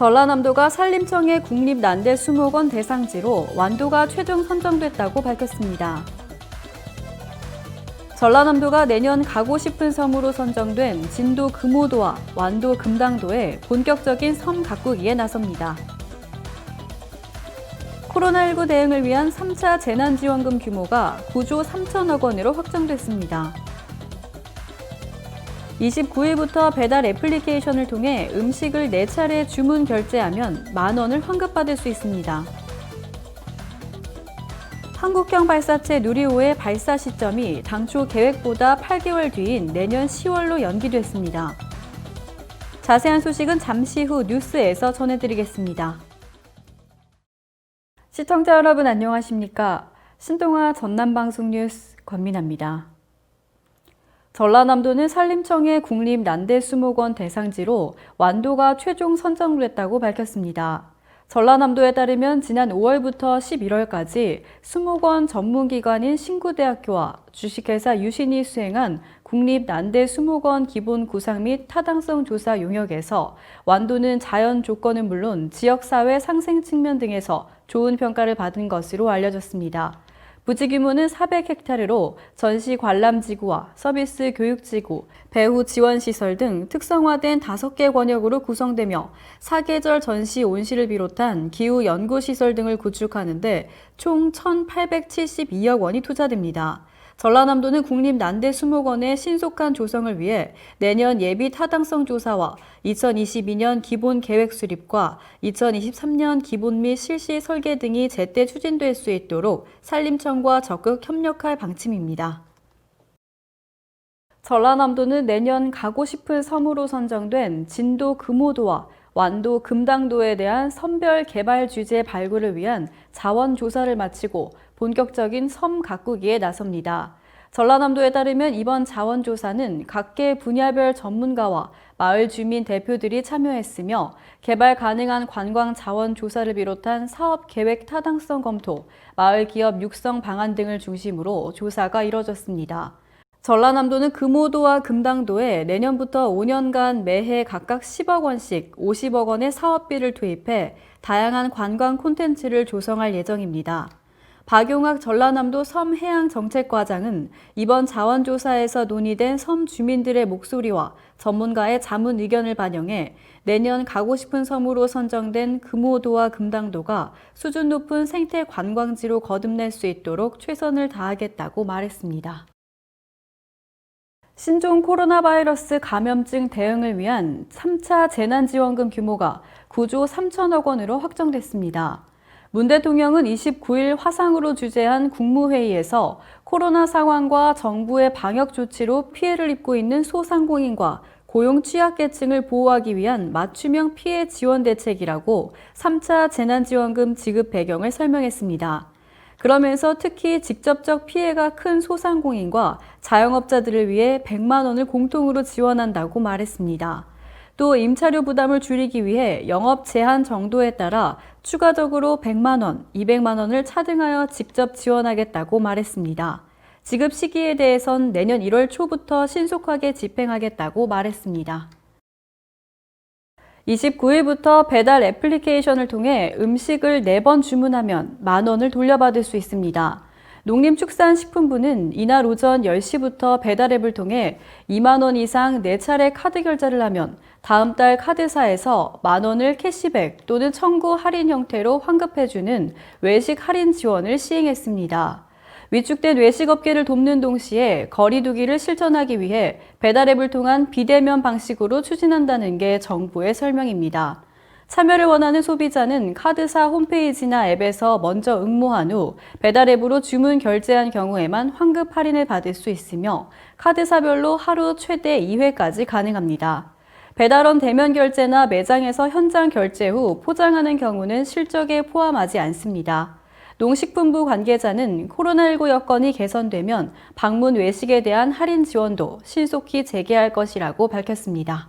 전라남도가 산림청의 국립난대 수목원 대상지로 완도가 최종 선정됐다고 밝혔습니다. 전라남도가 내년 가고 싶은 섬으로 선정된 진도 금오도와 완도 금당도에 본격적인 섬 가꾸기에 나섭니다. 코로나19 대응을 위한 3차 재난지원금 규모가 9조 3천억 원으로 확정됐습니다. 29일부터 배달 애플리케이션을 통해 음식을 4차례 주문 결제하면 만원을 환급받을 수 있습니다. 한국형 발사체 누리호의 발사 시점이 당초 계획보다 8개월 뒤인 내년 10월로 연기됐습니다. 자세한 소식은 잠시 후 뉴스에서 전해드리겠습니다. 시청자 여러분 안녕하십니까? 신동아 전남방송 뉴스 권민아입니다. 전라남도는 산림청의 국립난대수목원 대상지로 완도가 최종 선정됐다고 밝혔습니다. 전라남도에 따르면 지난 5월부터 11월까지 수목원 전문기관인 신구대학교와 주식회사 유신이 수행한 국립난대수목원 기본 구상 및 타당성 조사 용역에서 완도는 자연 조건은 물론 지역사회 상생 측면 등에서 좋은 평가를 받은 것으로 알려졌습니다. 부지 규모는 400헥타르로 전시 관람지구와 서비스 교육지구, 배후 지원시설 등 특성화된 5개 권역으로 구성되며 사계절 전시 온실을 비롯한 기후 연구시설 등을 구축하는 데 총 1,872억 원이 투자됩니다. 전라남도는 국립난대수목원의 신속한 조성을 위해 내년 예비 타당성 조사와 2022년 기본 계획 수립과 2023년 기본 및 실시 설계 등이 제때 추진될 수 있도록 산림청과 적극 협력할 방침입니다. 전라남도는 내년 가고 싶은 섬으로 선정된 진도 금오도와 완도 금당도에 대한 섬별 개발 주제 발굴을 위한 자원 조사를 마치고 본격적인 섬 가꾸기에 나섭니다. 전라남도에 따르면 이번 자원조사는 각계 분야별 전문가와 마을 주민 대표들이 참여했으며 개발 가능한 관광 자원 조사를 비롯한 사업 계획 타당성 검토, 마을 기업 육성 방안 등을 중심으로 조사가 이뤄졌습니다. 전라남도는 금오도와 금당도에 내년부터 5년간 매해 각각 10억 원씩 50억 원의 사업비를 투입해 다양한 관광 콘텐츠를 조성할 예정입니다. 박용학 전라남도 섬해양정책과장은 이번 자원조사에서 논의된 섬 주민들의 목소리와 전문가의 자문 의견을 반영해 내년 가고 싶은 섬으로 선정된 금오도와 금당도가 수준 높은 생태 관광지로 거듭날 수 있도록 최선을 다하겠다고 말했습니다. 신종 코로나 바이러스 감염증 대응을 위한 3차 재난지원금 규모가 9조 3천억 원으로 확정됐습니다. 문 대통령은 29일 화상으로 주재한 국무회의에서 코로나 상황과 정부의 방역 조치로 피해를 입고 있는 소상공인과 고용 취약계층을 보호하기 위한 맞춤형 피해 지원 대책이라고 3차 재난지원금 지급 배경을 설명했습니다. 그러면서 특히 직접적 피해가 큰 소상공인과 자영업자들을 위해 100만 원을 공통으로 지원한다고 말했습니다. 또 임차료 부담을 줄이기 위해 영업 제한 정도에 따라 추가적으로 100만 원, 200만 원을 차등하여 직접 지원하겠다고 말했습니다. 지급 시기에 대해선 내년 1월 초부터 신속하게 집행하겠다고 말했습니다. 29일부터 배달 애플리케이션을 통해 음식을 4번 주문하면 만 원을 돌려받을 수 있습니다. 농림축산식품부는 이날 오전 10시부터 배달앱을 통해 2만 원 이상 4차례 카드 결제를 하면 다음 달 카드사에서 만 원을 캐시백 또는 청구 할인 형태로 환급해주는 외식 할인 지원을 시행했습니다. 위축된 외식업계를 돕는 동시에 거리 두기를 실천하기 위해 배달앱을 통한 비대면 방식으로 추진한다는 게 정부의 설명입니다. 참여를 원하는 소비자는 카드사 홈페이지나 앱에서 먼저 응모한 후 배달앱으로 주문 결제한 경우에만 환급 할인을 받을 수 있으며 카드사별로 하루 최대 2회까지 가능합니다. 배달원 대면 결제나 매장에서 현장 결제 후 포장하는 경우는 실적에 포함하지 않습니다. 농식품부 관계자는 코로나19 여건이 개선되면 방문 외식에 대한 할인 지원도 신속히 재개할 것이라고 밝혔습니다.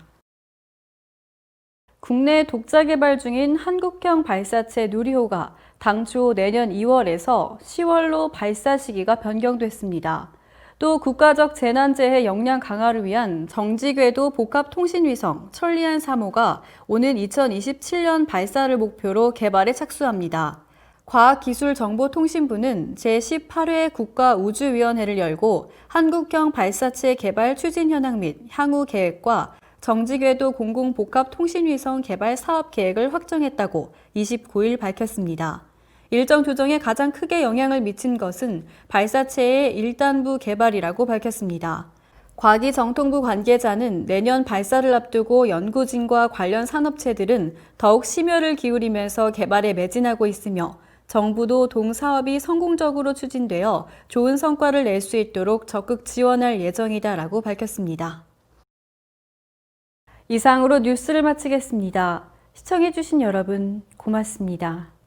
국내 독자 개발 중인 한국형 발사체 누리호가 당초 내년 2월에서 10월로 발사 시기가 변경됐습니다. 또 국가적 재난재해 역량 강화를 위한 정지궤도 복합통신위성 천리안 3호가 오는 2027년 발사를 목표로 개발에 착수합니다. 과학기술정보통신부는 제18회 국가우주위원회를 열고 한국형 발사체 개발 추진 현황 및 향후 계획과 정지궤도 공공복합통신위성 개발 사업 계획을 확정했다고 29일 밝혔습니다. 일정 조정에 가장 크게 영향을 미친 것은 발사체의 1단부 개발이라고 밝혔습니다. 과기정통부 관계자는 내년 발사를 앞두고 연구진과 관련 산업체들은 더욱 심혈을 기울이면서 개발에 매진하고 있으며 정부도 동사업이 성공적으로 추진되어 좋은 성과를 낼 수 있도록 적극 지원할 예정이다라고 밝혔습니다. 이상으로 뉴스를 마치겠습니다. 시청해주신 여러분 고맙습니다.